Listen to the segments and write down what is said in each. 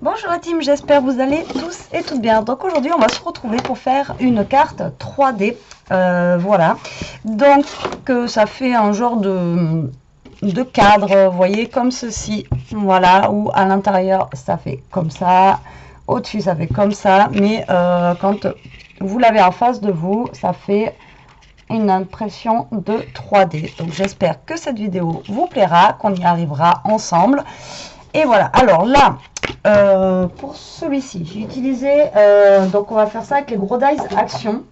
Bonjour la team, j'espère que vous allez tous et toutes bien. Donc aujourd'hui on va se retrouver pour faire une carte 3D. Voilà, donc ça fait un genre de cadre, vous voyez, comme ceci. Voilà, où à l'intérieur ça fait comme ça, au-dessus ça fait comme ça, mais quand vous l'avez en face de vous, ça fait une impression de 3D. Donc j'espère que cette vidéo vous plaira, qu'on y arrivera ensemble. Et voilà, alors là, pour celui-ci, j'ai utilisé, donc on va faire ça avec les gros dies Action.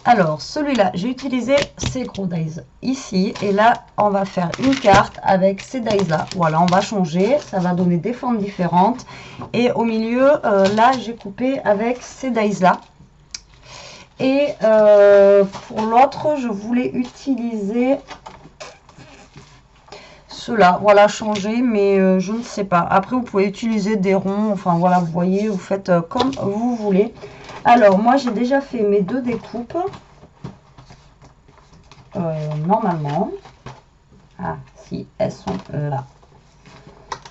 Alors celui-là, j'ai utilisé ces gros dies ici, et là, on va faire une carte avec ces dies là. Voilà, on va changer, ça va donner des formes différentes. Et au milieu, là, j'ai coupé avec ces dies là. Et pour l'autre, je voulais utiliser cela, voilà, changer, mais je ne sais pas. Après, vous pouvez utiliser des ronds, enfin voilà, vous voyez, vous faites comme vous voulez. Alors, moi, j'ai déjà fait mes deux découpes. Normalement. Ah, si, elles sont là.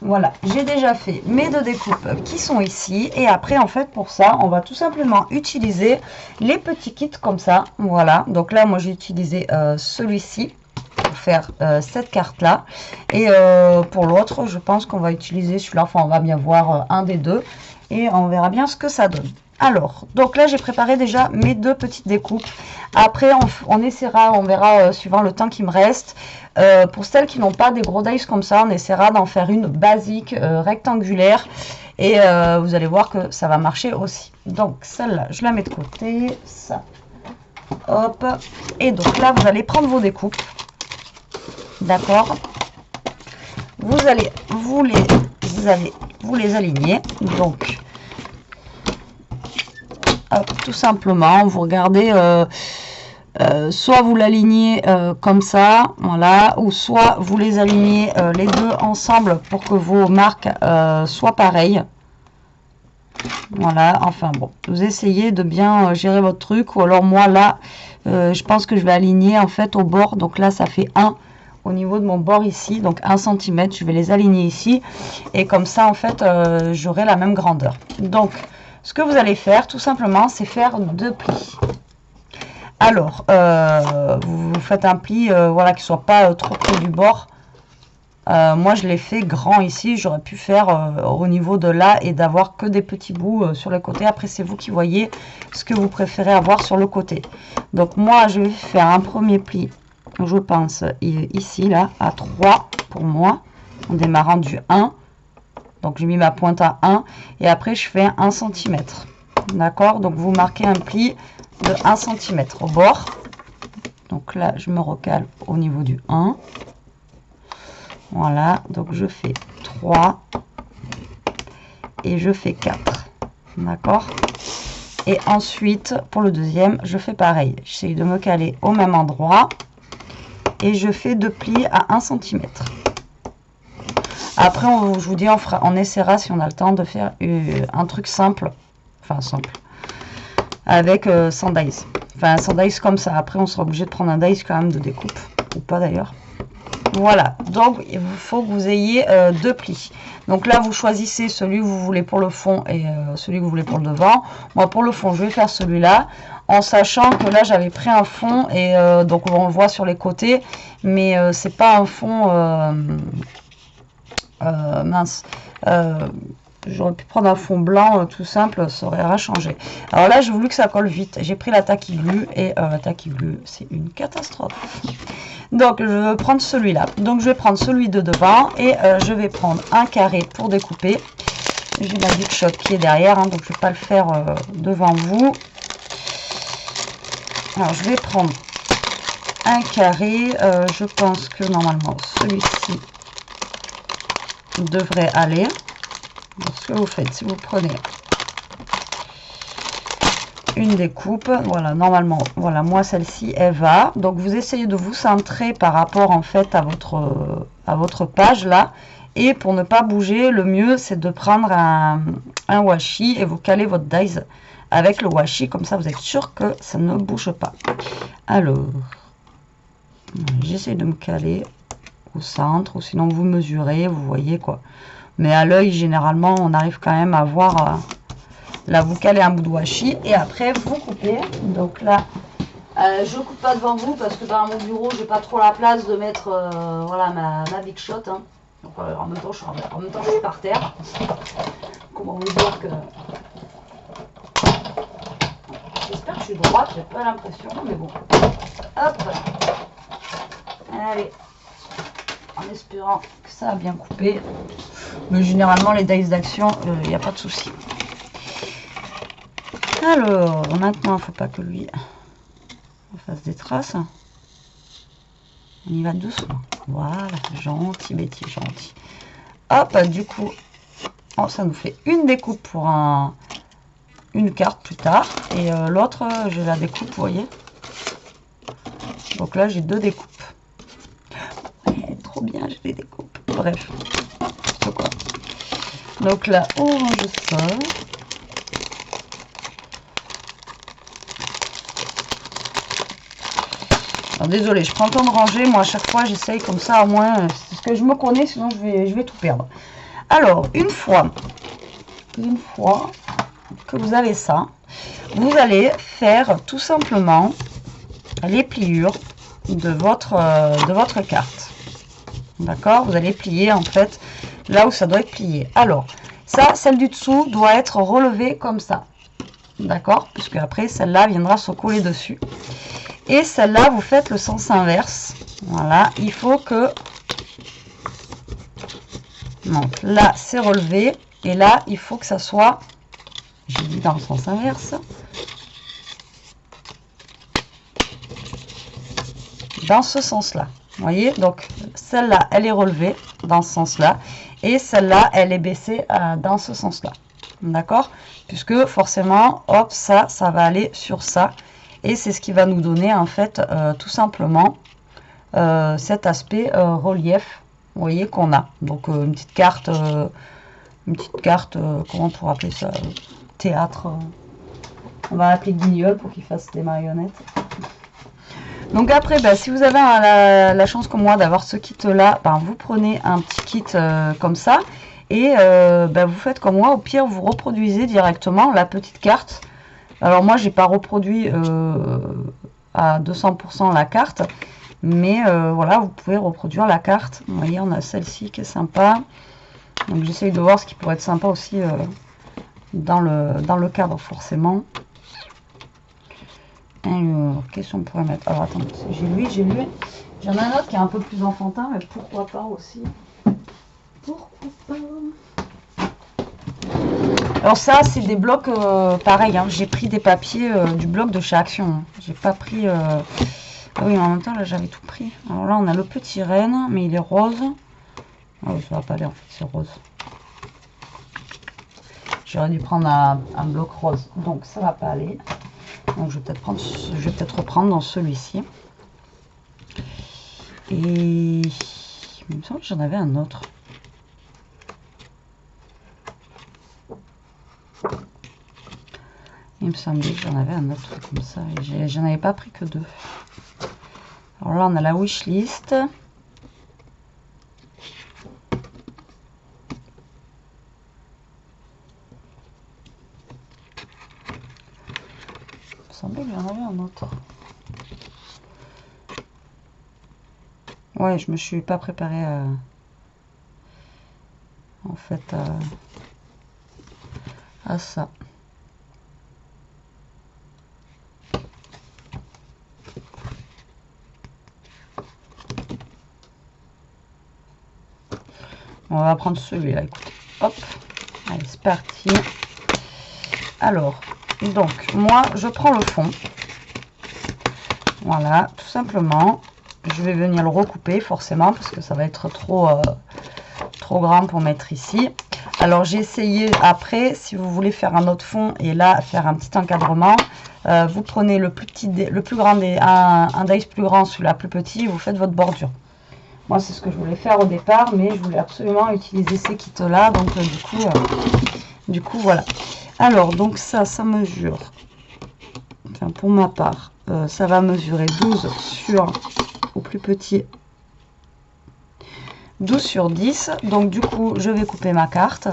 Voilà, j'ai déjà fait mes deux découpes qui sont ici. Et après, en fait, pour ça, on va tout simplement utiliser les petits kits comme ça. Voilà, donc là, moi, j'ai utilisé celui-ci pour faire cette carte là, et pour l'autre je pense qu'on va utiliser celui-là, enfin on va bien voir un des deux et on verra bien ce que ça donne. Alors donc là j'ai préparé déjà mes deux petites découpes. Après on essaiera, on verra suivant le temps qui me reste. Pour celles qui n'ont pas des gros dies comme ça, on essaiera d'en faire une basique rectangulaire, et vous allez voir que ça va marcher aussi. Donc celle-là je la mets de côté, ça, hop, et donc là vous allez prendre vos découpes. D'accord, vous allez vous les aligner. Donc hop, tout simplement vous regardez, soit vous l'alignez comme ça, voilà, ou soit vous les alignez les deux ensemble pour que vos marques soient pareilles. Voilà, enfin bon, vous essayez de bien gérer votre truc. Ou alors moi là je pense que je vais aligner en fait au bord. Donc là ça fait 1 au niveau de mon bord ici, donc 1 cm, je vais les aligner ici, et comme ça en fait j'aurai la même grandeur. Donc ce que vous allez faire tout simplement, c'est faire 2 plis. Alors vous faites un pli voilà, qui soit pas trop près du bord. Moi je l'ai fait grand ici, j'aurais pu faire au niveau de là et d'avoir que des petits bouts sur le côté. Après c'est vous qui voyez ce que vous préférez avoir sur le côté. Donc moi je vais faire un premier pli, je pense ici là à 3 pour moi, en démarrant du 1. Donc j'ai mis ma pointe à 1 et après je fais 1 cm. D'accord, donc vous marquez un pli de 1 cm au bord. Donc là je me recale au niveau du 1. Voilà, donc je fais 3 et je fais 4. D'accord, et ensuite pour le deuxième je fais pareil, j'essaye de me caler au même endroit et je fais 2 plis à 1 cm. Après je vous dis, on essaiera si on a le temps de faire un truc simple, enfin simple, avec sans dies, enfin sans dies comme ça. Après on sera obligé de prendre un dies quand même de découpe, ou pas d'ailleurs. Voilà, donc il faut que vous ayez 2 plis. Donc là vous choisissez celui que vous voulez pour le fond et celui que vous voulez pour le devant. Moi pour le fond je vais faire celui-là, en sachant que là j'avais pris un fond et donc on le voit sur les côtés, mais c'est pas un fond mince. J'aurais pu prendre un fond blanc tout simple, ça aurait rien changé. Alors là j'ai voulu que ça colle vite, j'ai pris la tacky glue et la tacky glue c'est une catastrophe. Donc je vais prendre celui-là, donc je vais prendre celui de devant et je vais prendre un carré pour découper. J'ai ma Big Shot qui est derrière, hein, donc je ne vais pas le faire devant vous. Alors je vais prendre un carré, je pense que normalement celui-ci devrait aller. Donc, ce que vous faites, si vous prenez une découpe, voilà, normalement, voilà, moi celle-ci elle va. Donc vous essayez de vous centrer par rapport en fait à votre page là, et pour ne pas bouger, le mieux c'est de prendre un washi et vous calez votre dies avec le washi, comme ça vous êtes sûr que ça ne bouge pas. Alors j'essaie de me caler au centre, ou sinon vous mesurez, vous voyez quoi. Mais à l'œil, généralement, on arrive quand même à voir. Là, vous calez un bout de washi et après, vous coupez. Donc là, je coupe pas devant vous parce que dans mon bureau, j'ai pas trop la place de mettre voilà, ma Big Shot. Hein. Donc, en même temps, je suis par terre. Comment vous dire que... J'espère que je suis droite, j'ai pas l'impression, mais bon. Hop. Allez. En espérant que ça a bien coupé. Mais généralement, les dies d'action, il n'y a pas de souci. Alors, maintenant, il ne faut pas que lui fasse des traces. On y va doucement. Voilà, gentil, Betty, gentil. Hop, du coup, oh, ça nous fait une découpe pour une carte plus tard. Et l'autre, je la découpe, vous voyez. Donc là, j'ai 2 découpes. Ouais, trop bien, je les découpe. Bref, c'est quoi. Donc là, on range ça. Alors, désolé, je prends le temps de ranger. Moi, à chaque fois, j'essaye comme ça, au moins, c'est ce que je me connais, sinon je vais tout perdre. Alors, une fois que vous avez ça, vous allez faire tout simplement les pliures de votre carte. D'accord? Vous allez plier, en fait, là où ça doit être plié. Alors, ça, celle du dessous doit être relevée comme ça. D'accord? Puisque après, celle-là viendra se coller dessus. Et celle-là, vous faites le sens inverse. Voilà, il faut que... Donc là, c'est relevé. Et là, il faut que ça soit... J'ai dit dans le sens inverse. Dans ce sens-là. Vous voyez? Donc, celle-là, elle est relevée dans ce sens-là. Et celle-là, elle est baissée dans ce sens-là. D'accord? Puisque forcément, hop, ça va aller sur ça. Et c'est ce qui va nous donner, en fait, tout simplement, cet aspect relief, vous voyez, qu'on a. Donc, une petite carte, comment on pourrait appeler ça? Théâtre. On va l'appeler Guignol pour qu'il fasse des marionnettes. Donc après, bah, si vous avez la chance comme moi d'avoir ce kit-là, bah, vous prenez un petit kit comme ça. Et bah, vous faites comme moi, au pire, vous reproduisez directement la petite carte. Alors moi, j'ai pas reproduit à 200% la carte, mais voilà, vous pouvez reproduire la carte. Vous voyez, on a celle-ci qui est sympa. Donc j'essaye de voir ce qui pourrait être sympa aussi dans le cadre, forcément. Alors, qu'est-ce qu'on pourrait mettre? Alors attendez, j'ai lui. J'en ai un autre qui est un peu plus enfantin, mais pourquoi pas aussi? Pourquoi pas? Alors ça, c'est des blocs pareil, hein, j'ai pris des papiers du bloc de chez Action. Hein. J'ai pas pris... Ah oui, mais en même temps, là, j'avais tout pris. Alors là, on a le petit renne, mais il est rose. Ah oui, ça va pas aller, en fait, c'est rose. J'aurais dû prendre un bloc rose, donc ça va pas aller. Donc je vais peut-être reprendre dans celui-ci. Et il me semble que j'en avais un autre. Il me semblait que j'en avais un autre comme ça. J'en avais pas pris que 2. Alors là, on a la wishlist. Il me semblait que j'en avais un autre. Ouais, je me suis pas préparée en fait à ça. On va prendre celui-là, écoutez. Hop, allez, c'est parti. Alors, donc, moi, je prends le fond. Voilà, tout simplement. Je vais venir le recouper, forcément, parce que ça va être trop grand pour mettre ici. Alors, j'ai essayé, après, si vous voulez faire un autre fond, et là, faire un petit encadrement, vous prenez le plus grand un dice plus grand, celui-là plus petit, vous faites votre bordure. Moi, c'est ce que je voulais faire au départ, mais je voulais absolument utiliser ces kits-là. Donc, du coup, voilà. Alors, donc ça mesure, enfin, pour ma part, ça va mesurer 12 sur, au plus petit, 12 sur 10. Donc du coup, je vais couper ma carte.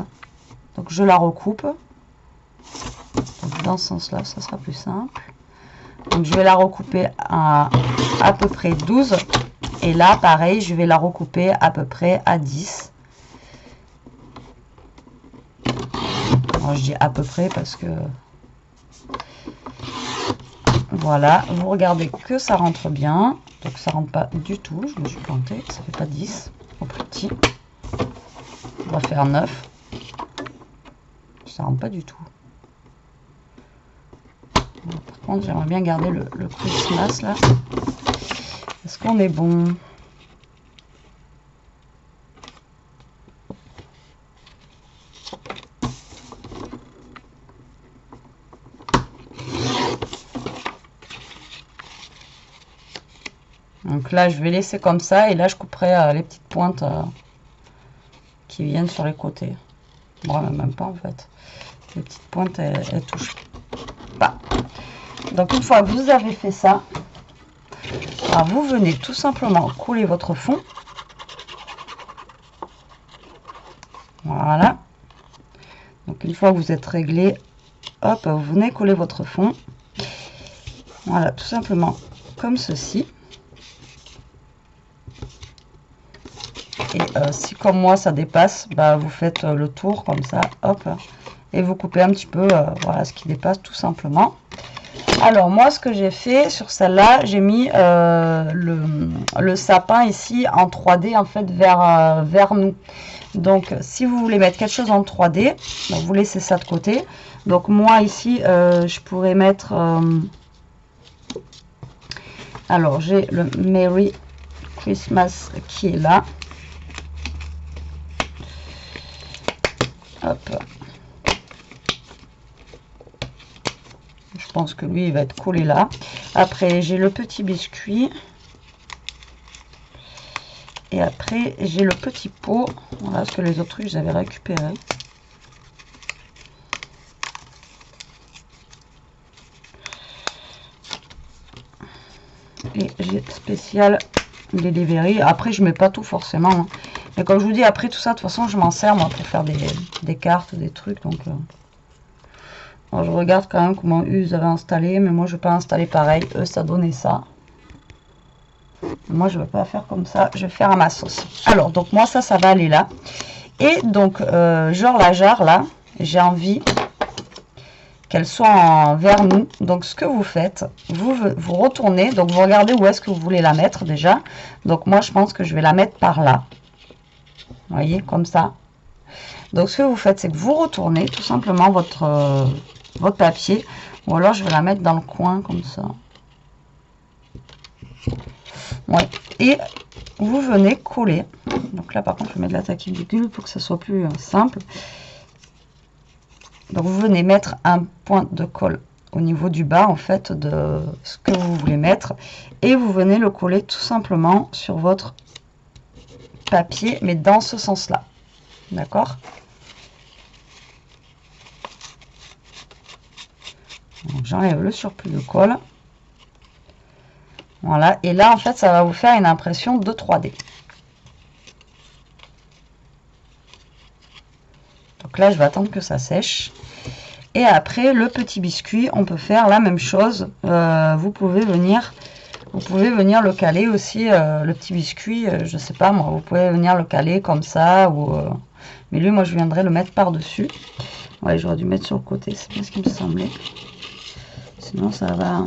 Donc je la recoupe. Donc, dans ce sens-là, ça sera plus simple. Donc je vais la recouper à peu près 12. Et là, pareil, je vais la recouper à peu près à 10. Alors, je dis à peu près parce que... Voilà, vous regardez que ça rentre bien. Donc ça rentre pas du tout, je me suis plantée, ça fait pas 10 au plus petit. On va faire 9. Ça rentre pas du tout. Par contre, j'aimerais bien garder le Christmas là. Est-ce qu'on est bon? Donc là, je vais laisser comme ça et là, je couperai les petites pointes qui viennent sur les côtés. Bon, même pas en fait. Les petites pointes, elles touchent pas. Donc une fois que vous avez fait ça, alors vous venez tout simplement couler votre fond. Voilà. Donc une fois que vous êtes réglé, hop, vous venez coller votre fond. Voilà, tout simplement comme ceci. Et si comme moi ça dépasse, bah, vous faites le tour comme ça, hop, et vous coupez un petit peu, voilà, ce qui dépasse tout simplement. Alors moi ce que j'ai fait sur celle-là, j'ai mis le sapin ici en 3D en fait vers nous. Donc si vous voulez mettre quelque chose en 3D, donc vous laissez ça de côté. Donc moi ici je pourrais mettre, alors j'ai le Merry Christmas qui est là. Hop. Je pense que lui il va être collé là. Après j'ai le petit biscuit. Et après j'ai le petit pot. Voilà, parce que les autres trucs j'avais récupéré. Et j'ai spécial delivery. Après je mets pas tout forcément. Hein. Mais comme je vous dis, après tout ça, de toute façon je m'en sers moi pour faire des cartes, des trucs. Donc alors, je regarde quand même comment eux ils avaient installé. Mais moi je vais pas installer pareil. Eux ça donnait ça. Moi je vais pas faire comme ça. Je vais faire à ma sauce. Alors donc moi ça va aller là. Et donc genre la jarre là, j'ai envie qu'elle soit vers nous. Donc ce que vous faites, vous retournez, donc vous regardez où est-ce que vous voulez la mettre déjà. Donc moi je pense que je vais la mettre par là, vous voyez, comme ça. Donc ce que vous faites, c'est que vous retournez tout simplement votre papier, ou alors je vais la mettre dans le coin comme ça. Ouais, et vous venez coller. Donc là par contre je vais mettre de la tachylicule pour que ça soit plus simple. Donc vous venez mettre un point de colle au niveau du bas en fait de ce que vous voulez mettre et vous venez le coller tout simplement sur votre papier, mais dans ce sens là, d'accord. J'enlève le surplus de colle, voilà, et là en fait ça va vous faire une impression de 3D. Donc là je vais attendre que ça sèche. Et après le petit biscuit, on peut faire la même chose. Vous pouvez venir le caler aussi, le petit biscuit, je sais pas moi, vous pouvez venir le caler comme ça, ou mais lui moi je viendrai le mettre par dessus. Ouais, j'aurais dû mettre sur le côté, c'est bien ce qui me semblait, sinon ça va.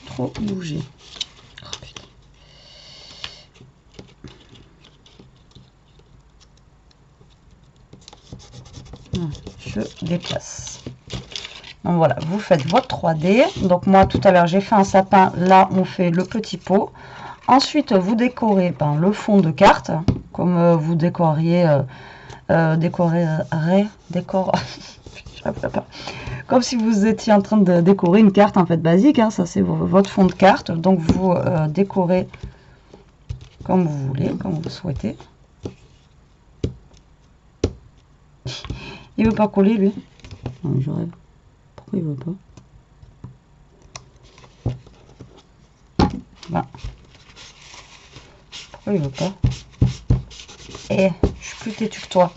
Trop bouger. Oh, putain. Je déplace. Donc voilà, vous faites votre 3D. Donc moi tout à l'heure j'ai fait un sapin, là on fait le petit pot. Ensuite vous décorez le fond de carte, comme vous décoriez, comme si vous étiez en train de décorer une carte en fait basique, hein, ça c'est votre fond de carte. Donc vous décorez comme vous voulez, comme vous souhaitez. Il veut pas coller, lui. Non, je rêve. Pourquoi il veut pas? Ben. Pourquoi il veut pas? Eh, je suis plus têtue que toi.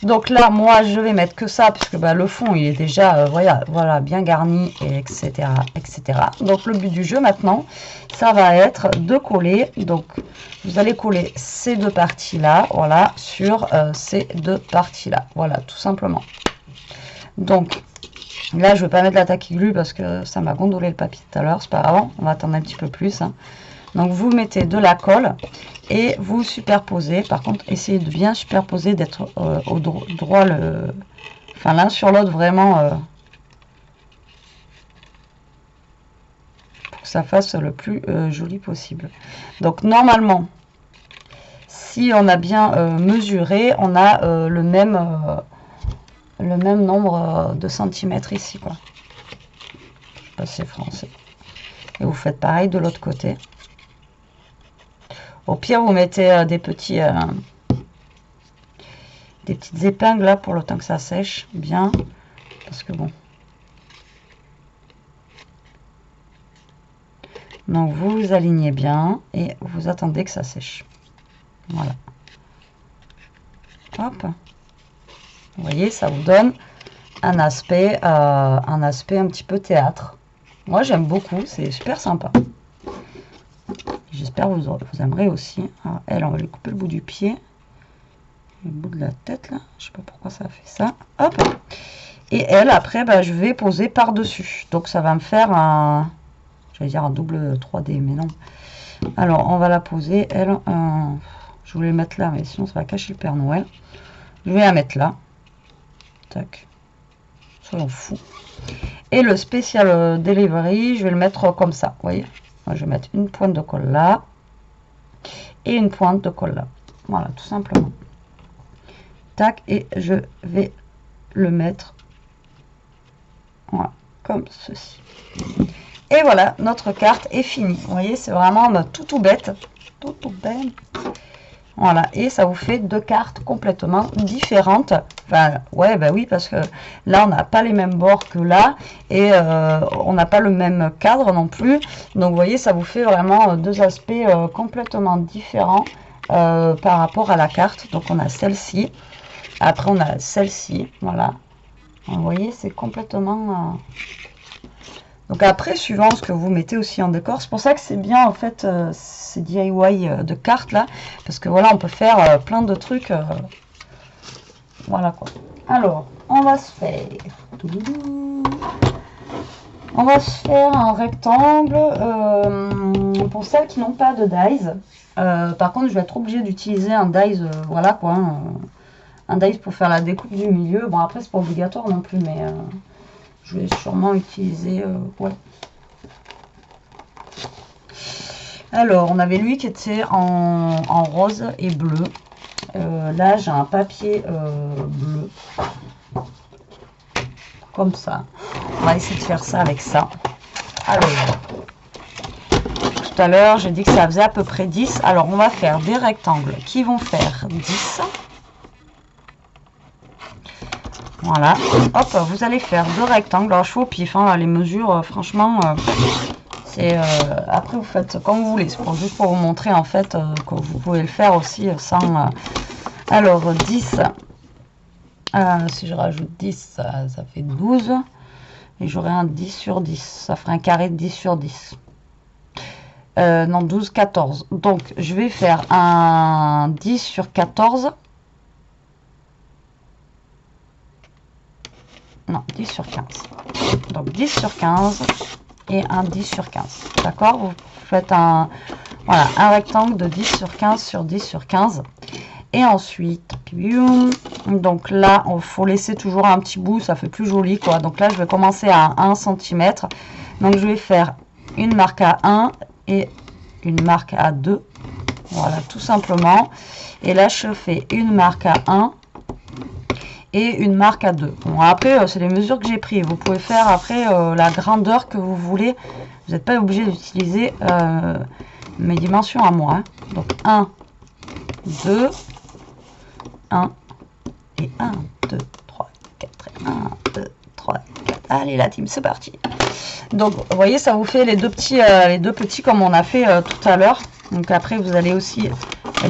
Donc là, moi, je vais mettre que ça, puisque bah, le fond, il est déjà voilà, bien garni, et etc., etc. Donc le but du jeu maintenant, ça va être de coller. Donc vous allez coller ces deux parties-là, voilà, sur ces deux parties-là. Voilà, tout simplement. Donc là, je ne vais pas mettre la tacky glue parce que ça m'a gondolé le papier tout à l'heure. C'est pas grave, on va attendre un petit peu plus. Hein. Donc vous mettez de la colle et vous superposez. Par contre, essayez de bien superposer, d'être au droit, enfin l'un sur l'autre vraiment, pour que ça fasse le plus joli possible. Donc normalement, si on a bien mesuré, on a le même nombre de centimètres ici, quoi. Je sais pas si c'est français. Et vous faites pareil de l'autre côté. Au pire, vous mettez des petites épingles là pour le temps que ça sèche bien, parce que bon. Donc vous alignez bien et vous attendez que ça sèche. Voilà. Hop. Vous voyez, ça vous donne un aspect un petit peu théâtre. Moi, j'aime beaucoup, c'est super sympa. J'espère que vous aimerez aussi. Alors, elle, on va lui couper le bout du pied. Le bout de la tête, là. Je sais pas pourquoi ça a fait ça. Hop. Et elle, après, bah, je vais poser par-dessus. Donc, ça va me faire un... J'allais dire un double 3D, mais non. Alors, on va la poser. Elle, je voulais mettre là, mais sinon, ça va cacher le Père Noël. Je vais la mettre là. Tac. Soyons fous. Et le spécial delivery, je vais le mettre comme ça. Vous voyez? Je vais mettre une pointe de colle là et une pointe de colle là. Voilà, tout simplement. Tac, et je vais le mettre voilà, comme ceci. Et voilà, notre carte est finie. Vous voyez, c'est vraiment tout bête. Tout bête. Voilà, et ça vous fait deux cartes complètement différentes. Enfin, ouais, bah oui, parce que là, on n'a pas les mêmes bords que là, et on n'a pas le même cadre non plus. Donc, vous voyez, ça vous fait vraiment deux aspects complètement différents par rapport à la carte. Donc, on a celle-ci, après, on a celle-ci, voilà. Vous voyez, c'est complètement... Donc après, suivant ce que vous mettez aussi en décor, c'est pour ça que c'est bien en fait ces DIY de cartes là, parce que voilà, on peut faire plein de trucs. Voilà quoi. Alors, on va se faire un rectangle pour celles qui n'ont pas de dies. Par contre, je vais être obligée d'utiliser un dies, voilà quoi, un dies pour faire la découpe du milieu. Bon après, c'est pas obligatoire non plus, mais je vais sûrement utiliser... ouais. Alors, on avait lui qui était en rose et bleu. Là, j'ai un papier bleu. Comme ça. On va essayer de faire ça avec ça. Alors, tout à l'heure, j'ai dit que ça faisait à peu près 10. Alors, on va faire des rectangles qui vont faire 10. Voilà, hop, vous allez faire deux rectangles. Alors, je fais au pif, hein, les mesures, franchement, c'est... après, vous faites comme vous voulez. C'est juste pour vous montrer, en fait, que vous pouvez le faire aussi sans... alors, 10, si je rajoute 10, ça fait 12. Et j'aurai un 10 sur 10. Ça ferait un carré de 10 sur 10. Non, 12, 14. Donc, je vais faire un 10 sur 14. Non, 10 sur 15. Donc 10 sur 15 et un 10 sur 15. D'accord? Vous faites un rectangle de 10 sur 15 sur 10 sur 15. Et ensuite, donc là, il faut laisser toujours un petit bout, ça fait plus joli quoi. Donc là, je vais commencer à 1 cm. Donc je vais faire une marque à 1 et une marque à 2. Voilà, tout simplement. Et là, je fais une marque à 1. Et une marque à 2. Bon, après, c'est les mesures que j'ai prises. Vous pouvez faire après la grandeur que vous voulez. Vous n'êtes pas obligé d'utiliser mes dimensions à moi. Hein. Donc 1, 2, 1 et 1, 2, 3, 4. 1, 2, 3, 4. Allez la team, c'est parti. Donc vous voyez, ça vous fait les deux petits comme on a fait tout à l'heure. Donc après vous allez aussi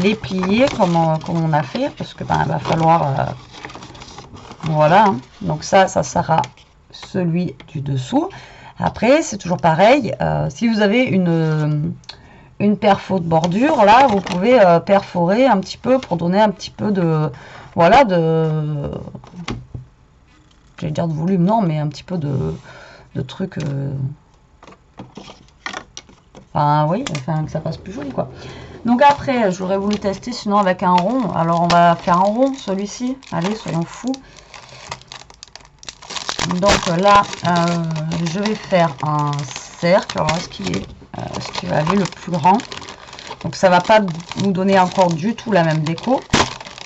les plier comme on a fait, parce que ben, il va falloir voilà, hein. Donc ça sera celui du dessous. Après c'est toujours pareil, si vous avez une perfo de bordure, là vous pouvez perforer un petit peu pour donner un petit peu de, voilà, j'allais dire de volume, non, mais un petit peu de trucs, enfin oui, enfin que ça passe plus joli quoi. Donc après j'aurais voulu tester sinon avec un rond, alors on va faire un rond celui-ci, allez soyons fous. Donc là je vais faire un cercle, alors ce qui va aller le plus grand, donc ça va pas nous donner encore du tout la même déco.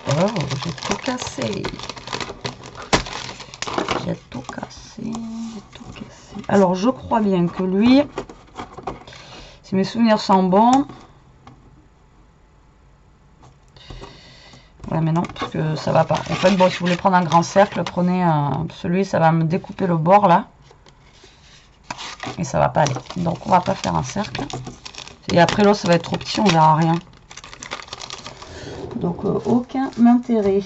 Oh, j'ai tout cassé, j'ai tout cassé. Alors je crois bien que lui, si mes souvenirs sont bons, ouais mais non, parce que ça va pas. En fait, bon, si vous voulez prendre un grand cercle, prenez celui, ça va me découper le bord là. Et ça va pas aller. Donc on va pas faire un cercle. Et après l'autre, ça va être trop petit, on verra rien. Donc aucun intérêt.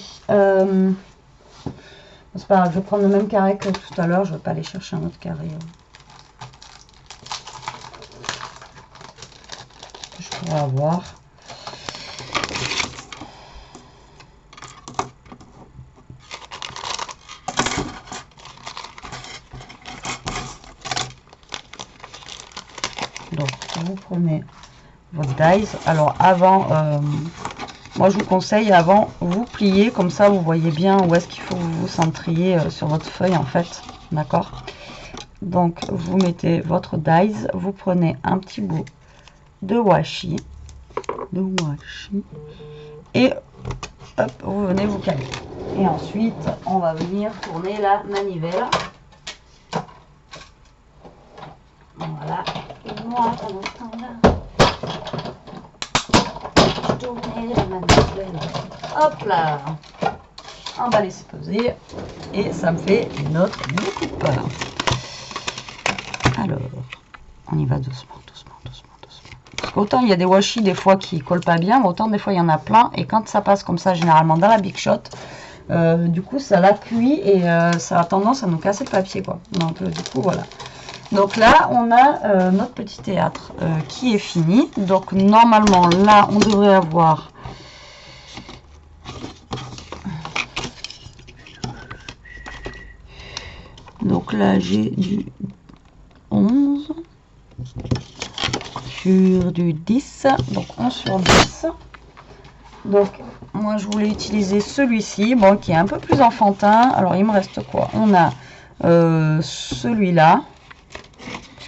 C'est pas grave, je vais prendre le même carré que tout à l'heure, je vais pas aller chercher un autre carré. Que je pourrais avoir. Donc vous prenez votre dies. Alors avant, moi je vous conseille avant, vous pliez comme ça vous voyez bien où est-ce qu'il faut que vous centriez sur votre feuille en fait, d'accord. Donc vous mettez votre dies, vous prenez un petit bout de washi, et hop, vous venez vous caler. Et ensuite on va venir tourner la manivelle. Voilà. Et moi, pendant ce temps-là, je tournais la manivelle. Hop là. Emballer, c'est pesé. Et ça me fait notre découpe. Alors, on y va doucement. Parce qu'autant il y a des washi des fois qui collent pas bien, autant des fois il y en a plein. Et quand ça passe comme ça, généralement dans la Big Shot, du coup ça la cuit et ça a tendance à nous casser le papier, quoi. Donc du coup voilà. Donc là, on a notre petit théâtre qui est fini. Donc normalement, là, on devrait avoir... Donc là, j'ai du 11 sur du 10. Donc 11 sur 10. Donc moi, je voulais utiliser celui-ci, bon, qui est un peu plus enfantin. Alors, il me reste quoi? On a celui-là.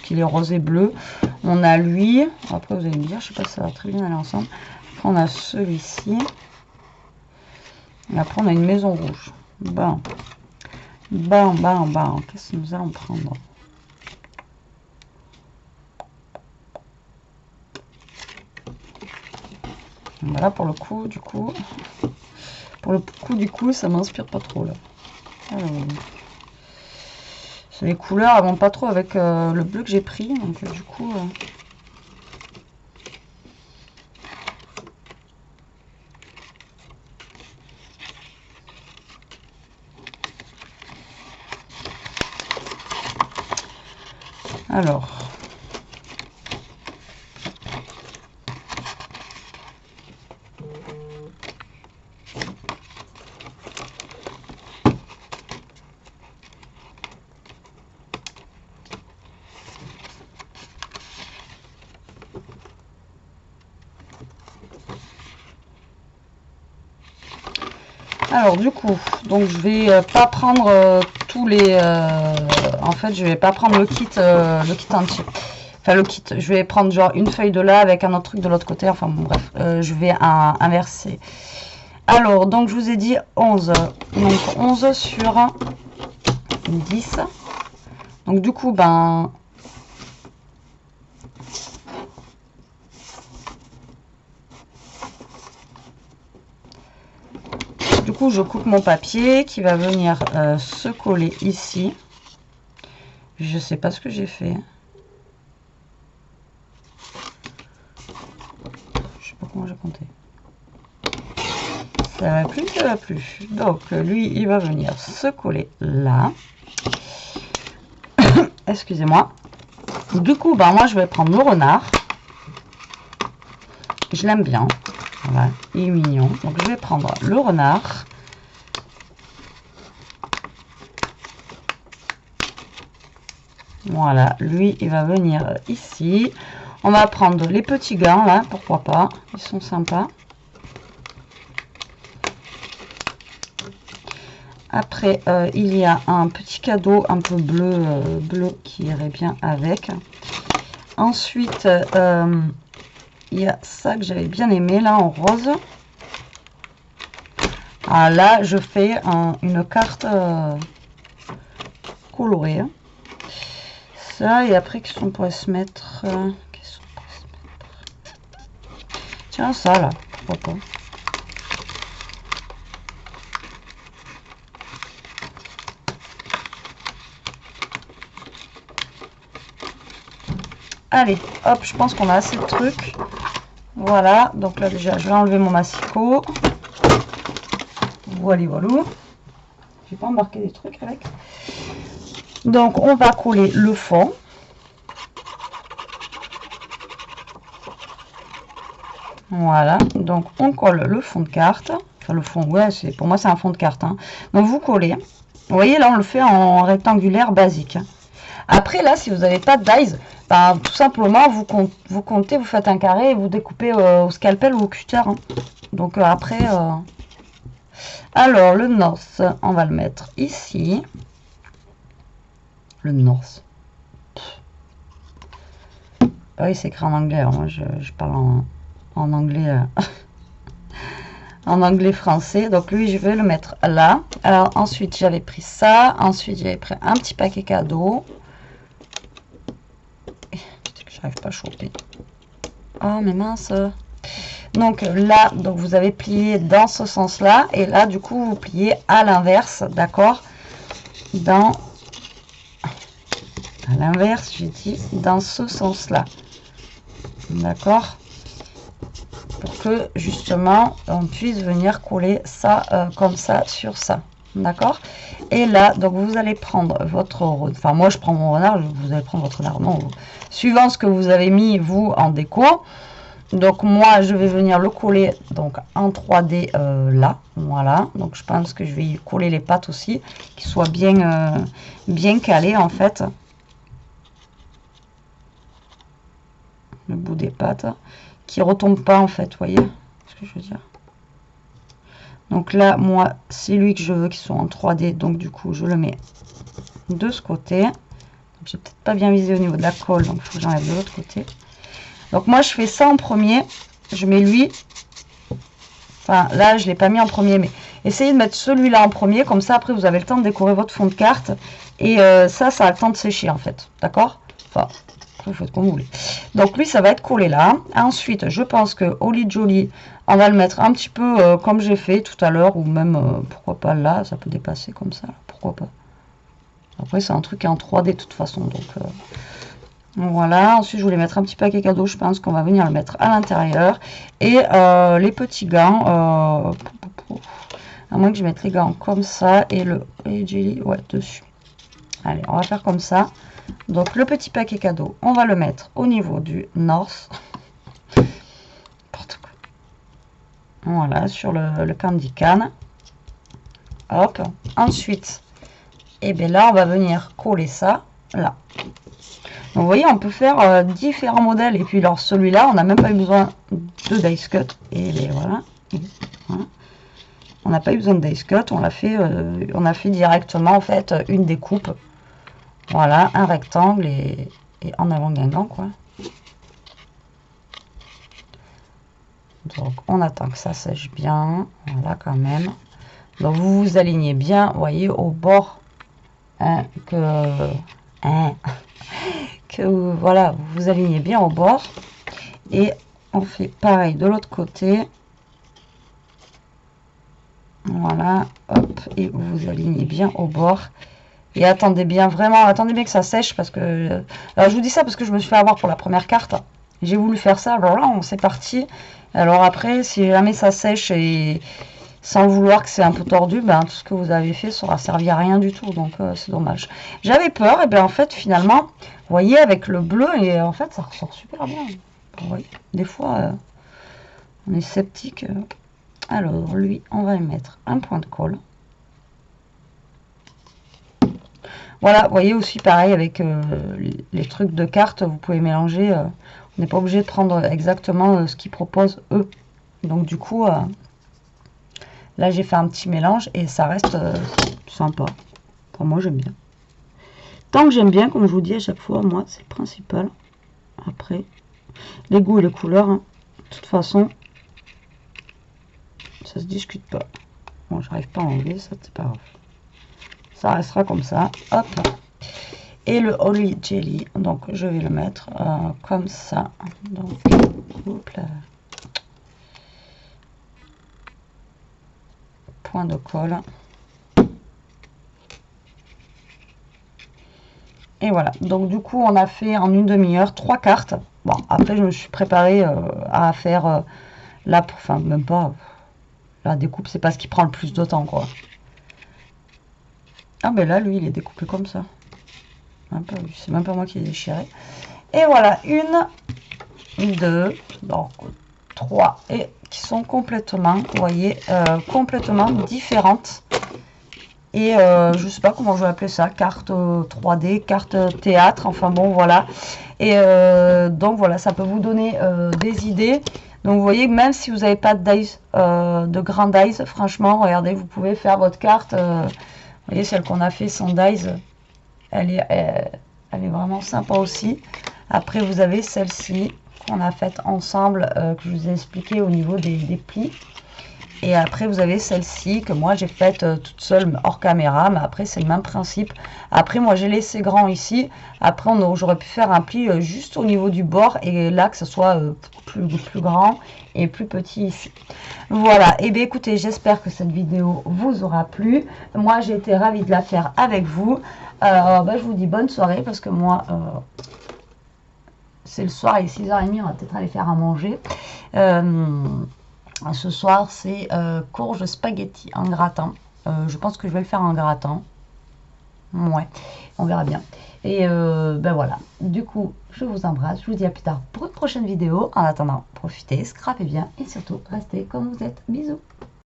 Qu'il est rose et bleu, on a lui, après vous allez me dire, je sais pas si ça va très bien aller ensemble. Après on a celui-ci, et après on a une maison rouge. Bon, qu'est-ce que nous allons prendre? Voilà, pour le coup, du coup, ça m'inspire pas trop là. Alors, les couleurs elles vont pas trop avec le bleu que j'ai pris, donc du coup alors du coup, donc je vais pas prendre tous les... en fait, je vais pas prendre le kit entier. Enfin, le kit, je vais prendre genre une feuille de là avec un autre truc de l'autre côté. Enfin, bon, bref, je vais inverser. Alors, donc je vous ai dit 11. Donc 11 sur 10. Donc du coup, ben... coup, je coupe mon papier qui va venir se coller ici. Je sais pas ce que j'ai fait. Je sais pas comment j'ai compté. Ça va plus, ça va plus. Donc, lui, il va venir se coller là. Excusez-moi. Du coup, ben, moi, je vais prendre le renard. Je l'aime bien. Voilà, il est mignon. Donc, je vais prendre le renard. Voilà, lui, il va venir ici. On va prendre les petits gants, là, pourquoi pas. Ils sont sympas. Après, il y a un petit cadeau un peu bleu, bleu qui irait bien avec. Ensuite, il y a ça que j'avais bien aimé, là, en rose. Ah, là, je fais une carte colorée. Ça, et après, qu'est-ce qu'on pourrait se mettre Tiens, ça, là, pourquoi pas. Allez, hop, je pense qu'on a assez de trucs. Voilà, donc là, déjà, je vais enlever mon massicot. Voilà, voilà. J'ai pas embarqué des trucs avec. Donc, on va coller le fond. Voilà, donc on colle le fond de carte. Enfin, le fond, ouais, pour moi, c'est un fond de carte. Hein. Donc, vous collez. Vous voyez, là, on le fait en rectangulaire basique. Après, là, si vous n'avez pas de dies, ben, tout simplement, vous comptez, vous faites un carré et vous découpez au scalpel ou au cutter. Hein. Donc, après... Alors, le North, on va le mettre ici. Le North. Ah oui, c'est écrit en anglais. Alors moi, je parle en anglais... en anglais-français. Donc, lui, je vais le mettre là. Alors, ensuite, j'avais pris ça. Ensuite, j'avais pris un petit paquet cadeau. J'arrive pas à choper. Oh, mais mince. Donc là, donc vous avez plié dans ce sens-là. Et là, du coup, vous pliez à l'inverse. D'accord? À l'inverse, j'ai dit dans ce sens-là. D'accord? Pour que, justement, on puisse venir coller ça comme ça sur ça. D'accord? Et là, donc vous allez prendre votre... Enfin, moi, je prends mon renard. Vous allez prendre votre renard. Non, suivant ce que vous avez mis, vous, en déco. Donc moi je vais venir le coller donc en 3D là, voilà. Donc je pense que je vais y coller les pattes aussi, qui soient bien, bien calées en fait. Le bout des pattes, qui ne retombe pas en fait, vous voyez ce que je veux dire. Donc là, moi, c'est lui que je veux qui soit en 3D, donc du coup je le mets de ce côté. J'ai peut-être pas bien visé au niveau de la colle, donc il faut que j'enlève de l'autre côté. Donc moi je fais ça en premier, je mets lui, enfin là je ne l'ai pas mis en premier, mais essayez de mettre celui-là en premier, comme ça après vous avez le temps de décorer votre fond de carte, et ça a le temps de sécher en fait, d'accord? Enfin, vous faites comme vous voulez. Donc lui ça va être collé là, ensuite je pense que Holly Jolly, on va le mettre un petit peu comme j'ai fait tout à l'heure, ou même pourquoi pas là, ça peut dépasser comme ça, pourquoi pas. Après c'est un truc en 3D de toute façon, donc... Voilà, ensuite je voulais mettre un petit paquet cadeau, je pense qu'on va venir le mettre à l'intérieur. Et les petits gants, à moins que je mette les gants comme ça et le jelly, ouais, dessus. Allez, on va faire comme ça. Donc le petit paquet cadeau, on va le mettre au niveau du North. N'importe quoi. Voilà, sur le candy can. Hop, ensuite, et bien là on va venir coller ça, là. Donc, vous voyez, on peut faire différents modèles. Et puis, alors, celui-là, on n'a même pas eu besoin de dice cut. Et les, voilà. Voilà. On n'a pas eu besoin de dice cut. On a fait directement, en fait, une découpe. Voilà, un rectangle et en avant guingamp, quoi. Donc, on attend que ça sèche bien. Voilà, quand même. Donc, vous vous alignez bien, vous voyez, au bord. Hein, voilà, vous vous alignez bien au bord et on fait pareil de l'autre côté. Voilà, hop, et vous alignez bien au bord. Et attendez bien, vraiment, attendez bien que ça sèche parce que... Alors, je vous dis ça parce que je me suis fait avoir pour la première carte. J'ai voulu faire ça, alors là, c'est parti. Alors après, si jamais ça sèche et sans le vouloir que c'est un peu tordu, ben, tout ce que vous avez fait sera servi à rien du tout. Donc, c'est dommage. J'avais peur, et bien en fait, finalement, vous voyez, avec le bleu, et en fait, ça ressort super bien. Vous voyez, des fois, on est sceptique. Alors, lui, on va y mettre un point de colle. Voilà, vous voyez aussi pareil avec les trucs de cartes, vous pouvez mélanger. On n'est pas obligé de prendre exactement ce qu'ils proposent eux. Donc du coup, là j'ai fait un petit mélange et ça reste sympa. Enfin, moi j'aime bien. Tant que j'aime bien, comme je vous dis à chaque fois, moi c'est le principal. Après, les goûts et les couleurs, hein, de toute façon, ça se discute pas. Bon, j'arrive pas à enlever, ça c'est pas grave. Ça restera comme ça. Hop. Et le Holy Jelly, donc je vais le mettre comme ça. Donc, hop là. Point de colle. Et voilà. Donc du coup, on a fait en une demi-heure 3 cartes. Bon, après, je me suis préparée à faire enfin, même pas. La découpe, c'est pas ce qui prend le plus de temps, quoi. Ah, ben là, lui, il est découpé comme ça. C'est même pas moi qui ai déchiré. Et voilà, 1, 2, donc 3, et qui sont complètement, vous voyez, complètement différentes. Et je sais pas comment je vais appeler ça, carte 3D, carte théâtre, enfin bon, voilà. Et donc voilà, ça peut vous donner des idées. Donc vous voyez, même si vous n'avez pas de dice, de grand dice, franchement, regardez, vous pouvez faire votre carte. Vous voyez, celle qu'on a fait sans dice, elle est vraiment sympa aussi. Après, vous avez celle-ci qu'on a faite ensemble, que je vous ai expliqué au niveau des plis. Et après, vous avez celle-ci que moi, j'ai faite toute seule hors caméra. Mais après, c'est le même principe. Après, moi, j'ai laissé grand ici. Après, j'aurais pu faire un pli juste au niveau du bord. Et là, que ce soit plus grand et plus petit ici. Voilà. Et bien, écoutez, j'espère que cette vidéo vous aura plu. Moi, j'ai été ravie de la faire avec vous. Je vous dis bonne soirée parce que moi... c'est le soir, il est 6h30, on va peut-être aller faire à manger. Ce soir, c'est courge spaghetti en gratin. Je pense que je vais le faire en gratin. Ouais, on verra bien. Et ben voilà. Du coup, je vous embrasse. Je vous dis à plus tard pour une prochaine vidéo. En attendant, profitez, scrapez bien et surtout, restez comme vous êtes. Bisous.